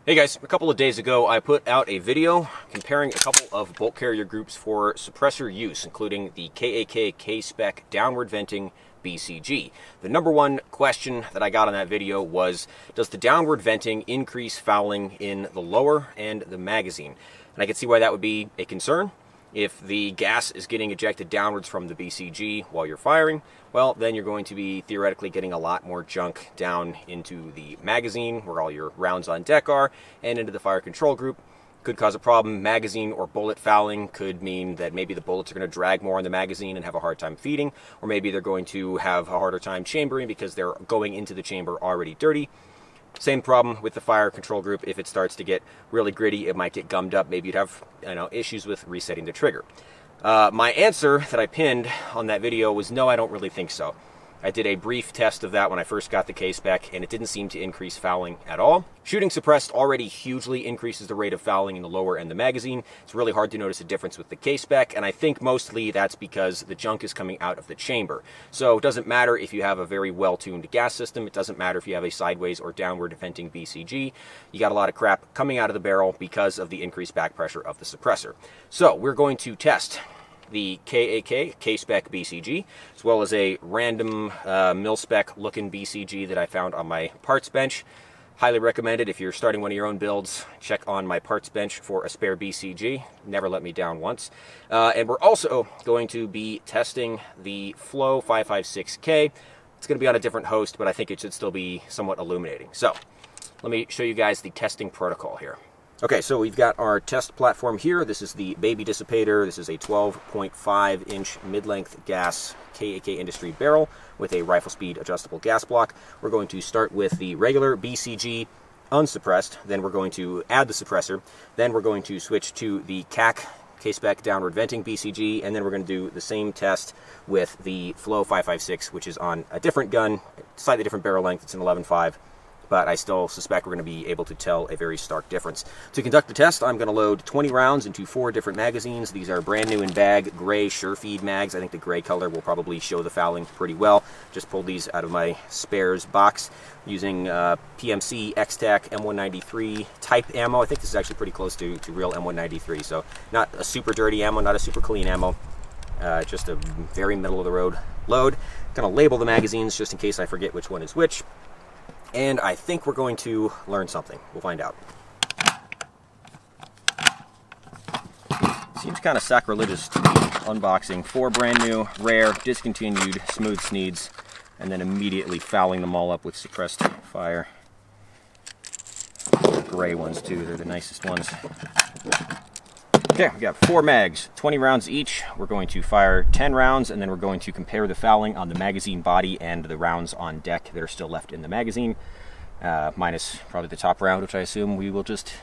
Hey guys, a couple of days ago I put out a video comparing a couple of bolt carrier groups for suppressor use, including the K-Spec downward venting BCG. The number one question that I got on that video was, does the downward venting increase fouling in the lower and the magazine? And I can see why that would be a concern. If the gas is getting ejected downwards from the BCG while you're firing, well, then you're going to be theoretically getting a lot more junk down into the magazine where all your rounds on deck are and into the fire control group. Could cause a problem. Magazine or bullet fouling could mean that maybe the bullets are going to drag more on the magazine and have a hard time feeding, or maybe they're going to have a harder time chambering because they're going into the chamber already dirty. Same problem with the fire control group. If it starts to get really gritty, it might get gummed up. Maybe you'd have issues with resetting the trigger. My answer that I pinned on that video was no, I don't really think so. I did a brief test of that when I first got the K-Spec, and it didn't seem to increase fouling at all. Shooting suppressed already hugely increases the rate of fouling in the lower and the magazine. It's really hard to notice a difference with the K-Spec, and I think mostly that's because the junk is coming out of the chamber. So it doesn't matter if you have a very well-tuned gas system. It doesn't matter if you have a sideways or downward venting BCG. You got a lot of crap coming out of the barrel because of the increased back pressure of the suppressor. So we're going to test the K-Spec BCG, as well as a random mil-spec looking BCG that I found on my parts bench. Highly recommended if you're starting one of your own builds. Check on my parts bench for a spare BCG. Never let me down once. And we're also going to be testing the Flow 556K. It's going to be on a different host, but I think it should still be somewhat illuminating. So let me show you guys the testing protocol here. Okay, so we've got our test platform here. This is the baby dissipator. This is a 12.5-inch mid-length gas KAK Industry barrel with a rifle speed adjustable gas block. We're going to start with the regular BCG unsuppressed, then we're going to add the suppressor, then we're going to switch to the K-Spec downward venting BCG, and then we're going to do the same test with the Flow 556, which is on a different gun, slightly different barrel length. It's an 11.5. But I still suspect we're going to be able to tell a very stark difference. To conduct the test, I'm going to load 20 rounds into 4 different magazines. These are brand new in bag, gray Surefeed mags. I think the gray color will probably show the fouling pretty well. Just pulled these out of my spares box using PMC X-Tac M193 type ammo. I think this is actually pretty close to real M193, so not a super dirty ammo, not a super clean ammo. Just a very middle of the road load. Going to label the magazines just in case I forget which one is which. And I think we're going to learn something. We'll find out. Seems kind of sacrilegious to be unboxing 4 brand new, rare, discontinued, smooth sneeds, and then immediately fouling them all up with suppressed fire. The gray ones too, they're the nicest ones. Okay, we got 4 mags, 20 rounds each. We're going to fire 10 rounds, and then we're going to compare the fouling on the magazine body and the rounds on deck that are still left in the magazine, minus probably the top round, which I assume we will just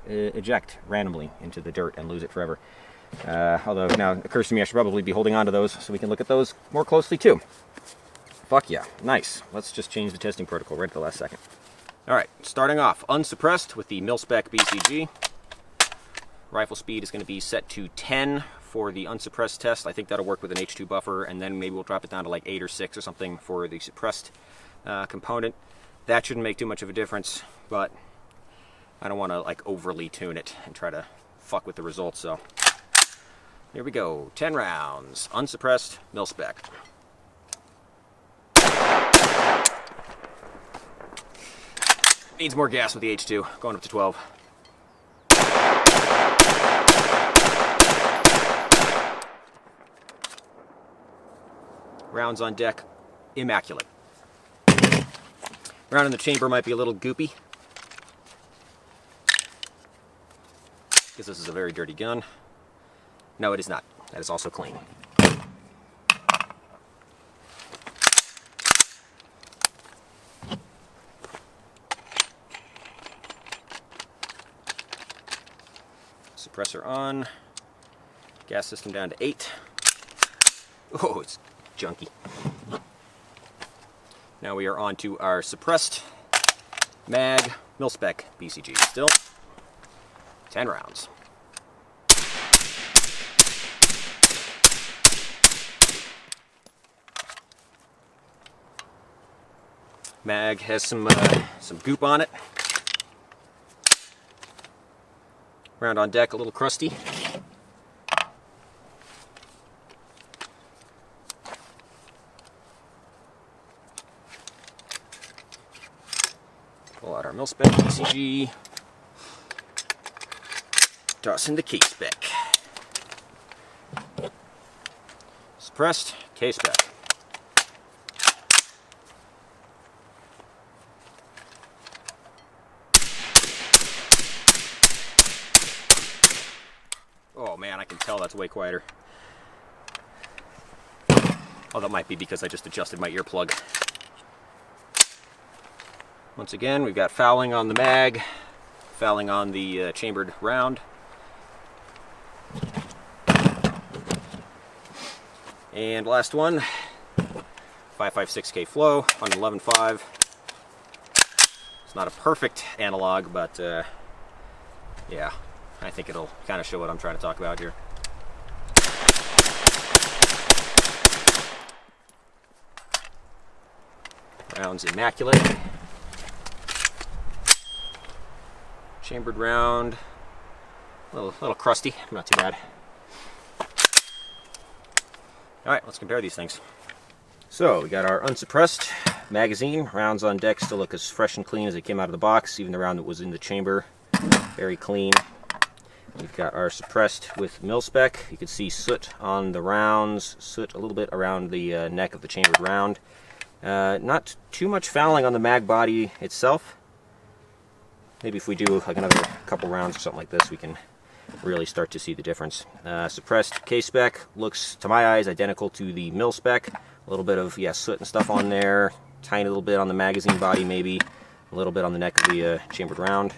eject randomly into the dirt and lose it forever. Although now it occurs to me I should probably be holding on to those so we can look at those more closely too. Fuck yeah, nice. Let's just change the testing protocol right at the last second. Alright, starting off unsuppressed with the mil-spec BCG. Rifle speed is going to be set to 10 for the unsuppressed test. I think that'll work with an H2 buffer, and then maybe we'll drop it down to like 8 or 6 or something for the suppressed component. That shouldn't make too much of a difference, but I don't want to like overly tune it and try to fuck with the results, so here we go. 10 rounds, unsuppressed, mil-spec. Needs more gas with the H2, going up to 12. Rounds on deck, immaculate. Round in the chamber might be a little goopy, because this is a very dirty gun. No, it is not. That is also clean. Suppressor on. Gas system down to 8. Oh, it's junky. Now we are on to our suppressed mag mil-spec BCG. Still 10 rounds. Mag has some goop on it. Round on deck, a little crusty. Pull out our mil-spec BCG. Toss in the K-Spec. Suppressed K-Spec. Oh man, I can tell that's way quieter. Oh, that might be because I just adjusted my earplug. Once again, we've got fouling on the mag, fouling on the chambered round. And last one, 5.56K flow on 11.5. It's not a perfect analog, but yeah, I think it'll kind of show what I'm trying to talk about here. Round's immaculate. Chambered round, a little crusty, not too bad. Alright, let's compare these things. So, we got our unsuppressed magazine. Rounds on deck still look as fresh and clean as they came out of the box. Even the round that was in the chamber, very clean. We've got our suppressed with mil-spec. You can see soot on the rounds, soot a little bit around the neck of the chambered round. Not too much fouling on the mag body itself. Maybe if we do like another couple rounds or something like this, we can really start to see the difference. Suppressed K-Spec looks, to my eyes, identical to the mil-spec. A little bit of, yeah, soot and stuff on there. Tiny little bit on the magazine body, maybe. A little bit on the neck of the chambered round.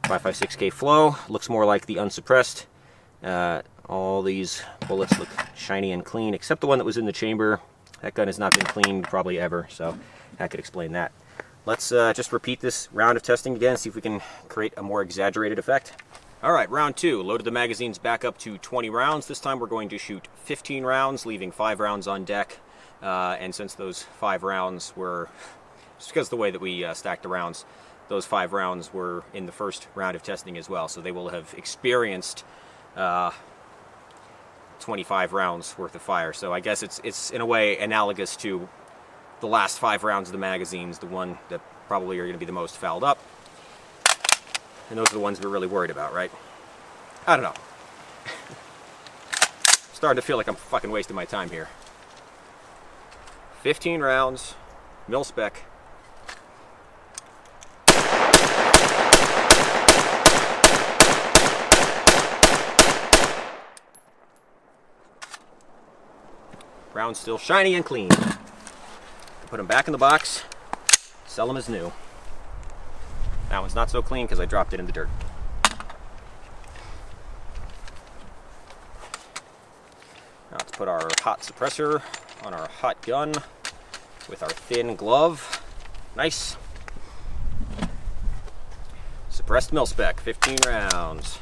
5.56K flow looks more like the unsuppressed. All these bullets look shiny and clean, except the one that was in the chamber. That gun has not been cleaned probably ever, so that could explain that. Let's just repeat this round of testing again, see if we can create a more exaggerated effect. Alright, round 2. Loaded the magazines back up to 20 rounds. This time we're going to shoot 15 rounds, leaving 5 rounds on deck. And since those 5 rounds were, just because of the way that we stacked the rounds, those 5 rounds were in the first round of testing as well. So they will have experienced 25 rounds worth of fire. So I guess it's in a way analogous to the last 5 rounds of the magazines, the one that probably are going to be the most fouled up. And those are the ones we're really worried about, right? I don't know. Starting to feel like I'm fucking wasting my time here. 15 rounds, mil-spec. Rounds still shiny and clean. Put them back in the box, sell them as new. That one's not so clean because I dropped it in the dirt. Now let's put our hot suppressor on our hot gun with our thin glove. Nice. Suppressed mil-spec, 15 rounds.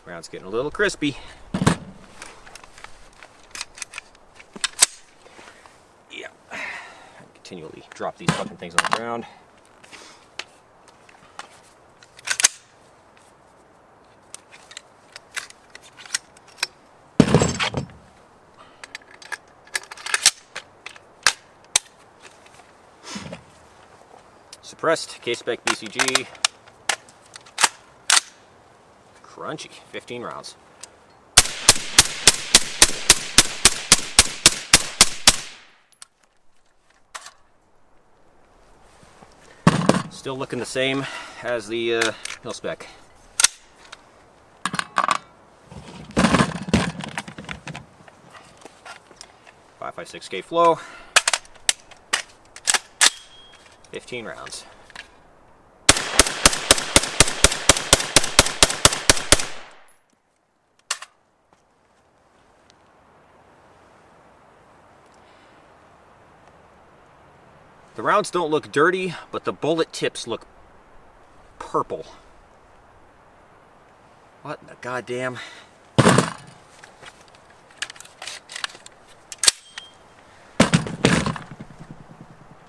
Round's getting a little crispy. Yeah. I continually drop these fucking things on the ground. Suppressed K-Spec BCG. Crunchy, 15 rounds. Still looking the same as the mil-spec. .556K flow, 15 rounds. The rounds don't look dirty, but the bullet tips look purple. What in the goddamn...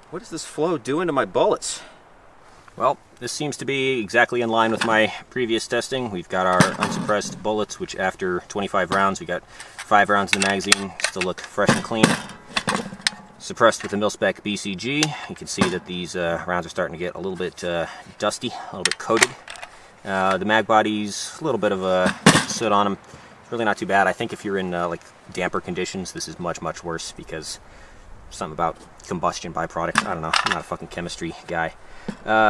What is this flow doing to my bullets? Well, this seems to be exactly in line with my previous testing. We've got our unsuppressed bullets, which after 25 rounds, we got 5 rounds in the magazine, still look fresh and clean. Suppressed with the K-Spec BCG. You can see that these rounds are starting to get a little bit dusty, a little bit coated. The mag body's a little bit of a soot on them. Really not too bad. I think if you're in like damper conditions, this is much, much worse because something about combustion byproduct. I don't know. I'm not a fucking chemistry guy.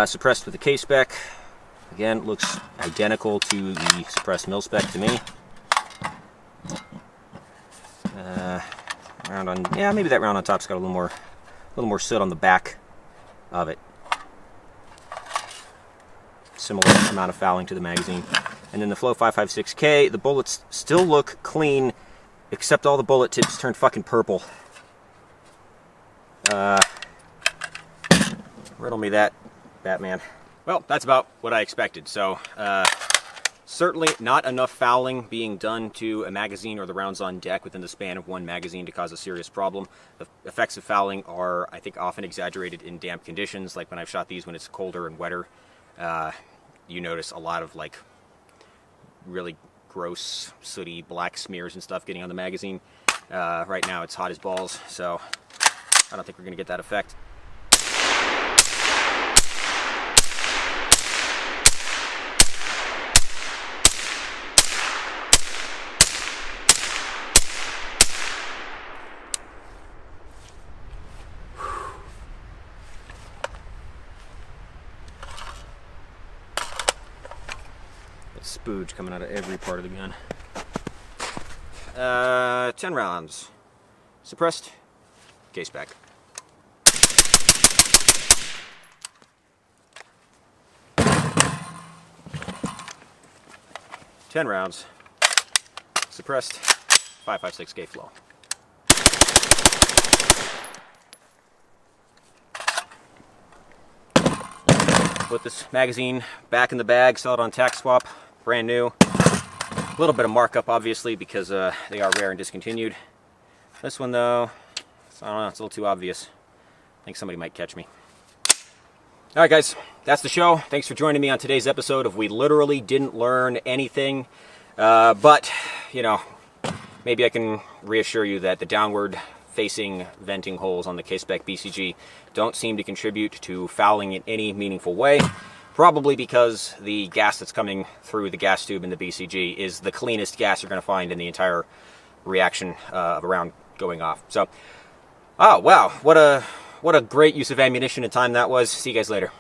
Suppressed with the K-Spec. Again, looks identical to the suppressed Mil-Spec to me. Round on, yeah, maybe that round on top's got a little more soot on the back of it. Similar amount of fouling to the magazine. And then the Flow 556K, the bullets still look clean, except all the bullet tips turned fucking purple. Riddle me that, Batman. Well, that's about what I expected. So, certainly not enough fouling being done to a magazine or the rounds on deck within the span of one magazine to cause a serious problem. The effects of fouling are, I think, often exaggerated in damp conditions. Like when I've shot these when it's colder and wetter, you notice a lot of like really gross, sooty, black smears and stuff getting on the magazine. Right now it's hot as balls, so I don't think we're going to get that effect. Spooge coming out of every part of the gun. 10 rounds. Suppressed. K-Spec. Ten rounds. Suppressed. 556K Flow. Put this magazine back in the bag, sell it on tax swap. Brand new. A little bit of markup, obviously, because they are rare and discontinued. This one, though, I don't know, it's a little too obvious. I think somebody might catch me. Alright, guys, that's the show. Thanks for joining me on today's episode of We Literally Didn't Learn Anything. But, you know, maybe I can reassure you that the downward-facing venting holes on the K-Spec BCG don't seem to contribute to fouling in any meaningful way. Probably because the gas that's coming through the gas tube in the BCG is the cleanest gas you're going to find in the entire reaction of a round going off. So, oh wow, what a great use of ammunition and time that was. See you guys later.